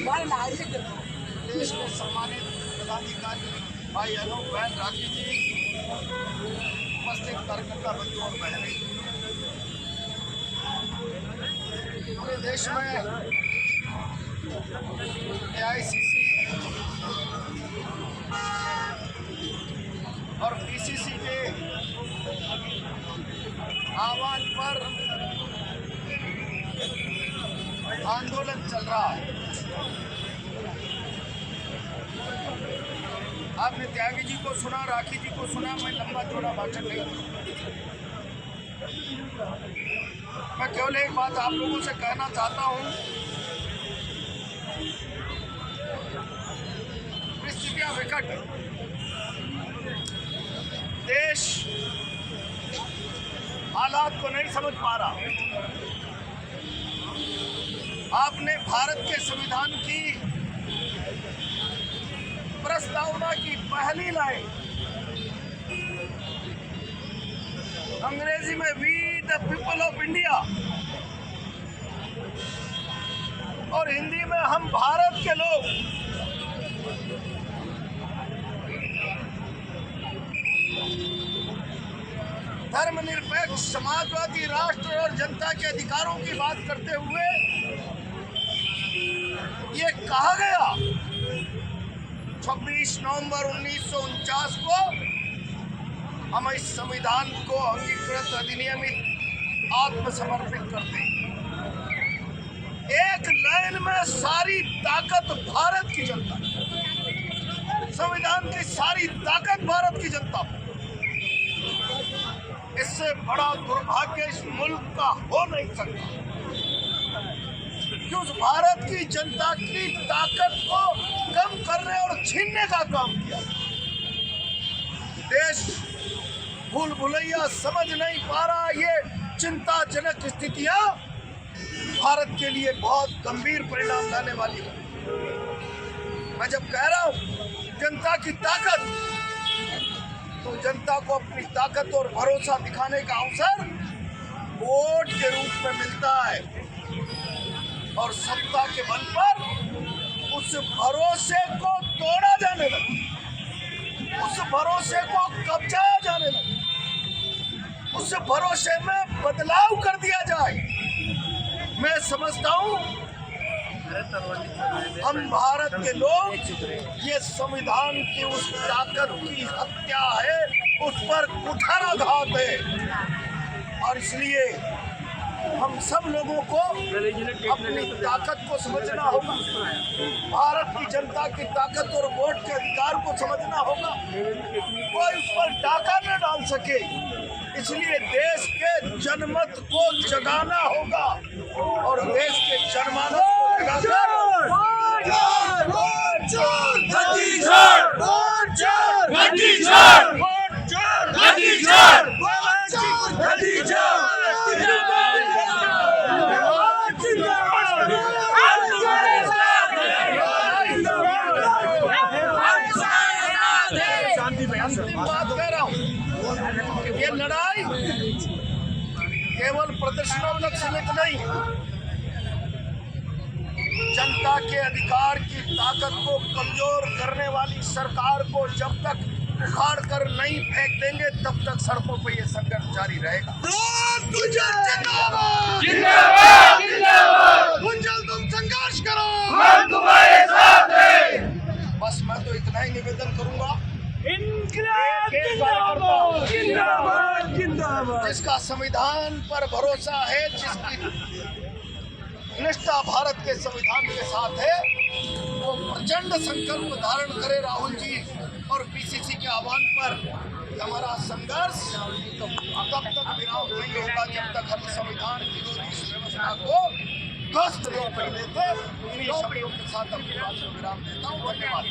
देश के सम्मानित पदाधिकारी भाई अनूप बहन राठी जी, उपस्थित कार्यकर्ता बंधु और बहनें, पूरे देश में AICC और PCC के आह्वान पर आंदोलन चल रहा है। आपने त्यागी जी को सुना, राठी जी को सुना। मैं लंबा चौड़ा भाषण नहीं करूंगा। मैं केवल एक बात आप लोगों से कहना चाहता हूं, परिस्थितियां विकट, देश हालात को नहीं समझ पा रहा। आपने भारत के संविधान की प्रस्तावना की पहली लाइन अंग्रेजी में we the people of India और हिंदी में हम भारत के लोग, धर्मनिरपेक्ष समाजवादी राष्ट्र और जनता के अधिकारों की बात करते हुए ये कहा गया 26 नवंबर 1949 को हम इस संविधान को अंगीकृत अधिनियमित आत्मसमर्पित करते हैं। एक लाइन में सारी ताकत भारत की जनता, संविधान की सारी ताकत भारत की जनता। इससे बड़ा दुर्भाग्य इस मुल्क का हो नहीं सकता कि उस भारत की जनता की ताकत को कम करने और छीनने का काम किया। देश भूल भुलैया समझ नहीं पा रहा। ये चिंताजनक स्थितियां भारत के लिए बहुत गंभीर परिणाम लाने वाली है। मैं जब कह रहा हूं जनता की ताकत, तो जनता को अपनी ताकत और भरोसा दिखाने का अवसर वोट के रूप में मिलता है और सत्ता के बल पर उस भरोसे को तोड़ा जाने लगा, उस भरोसे को कब्जाया जाने लगा, उस भरोसे में बदलाव कर दिया जाए। मैं समझता हूं हम भारत के लोग ये संविधान की उस ताकत की हत्या है, उस पर कुठाराघात है और इसलिए हम सब लोगों को अपनी ताकत को समझना होगा, भारत की जनता की ताकत और वोट के अधिकार को समझना होगा। कोई उस पर डाका न डाल सके, इसलिए देश के जनमत को जगाना होगा और देश के जनमानस को जगाकर बात कह रहा हूँ, ये लड़ाई केवल प्रदर्शनों तक सीमित नहीं। जनता के अधिकार की ताकत को कमजोर करने वाली सरकार को जब तक उखाड़ कर नहीं फेंक देंगे तब तक सड़कों पर यह संघर्ष जारी रहेगा। गुंजन तुम संघर्ष करो, हम तुम्हारे साथ हैं। बस मैं तो इतना ही निवेदन करूंगा, जिसका संविधान पर भरोसा है, जिसकी निष्ठा भारत के संविधान के साथ है, वो प्रचंड संकल्प धारण करे राहुल जी और PCC के आह्वान पर। हमारा संघर्ष तब तक विराम नहीं होगा जब तक हम संविधान विरोधी इस व्यवस्था को ध्वस्त नहीं कर देते। इन्हीं शब्दों के साथ अपनी बात को विराम देता हूँ। धन्यवाद।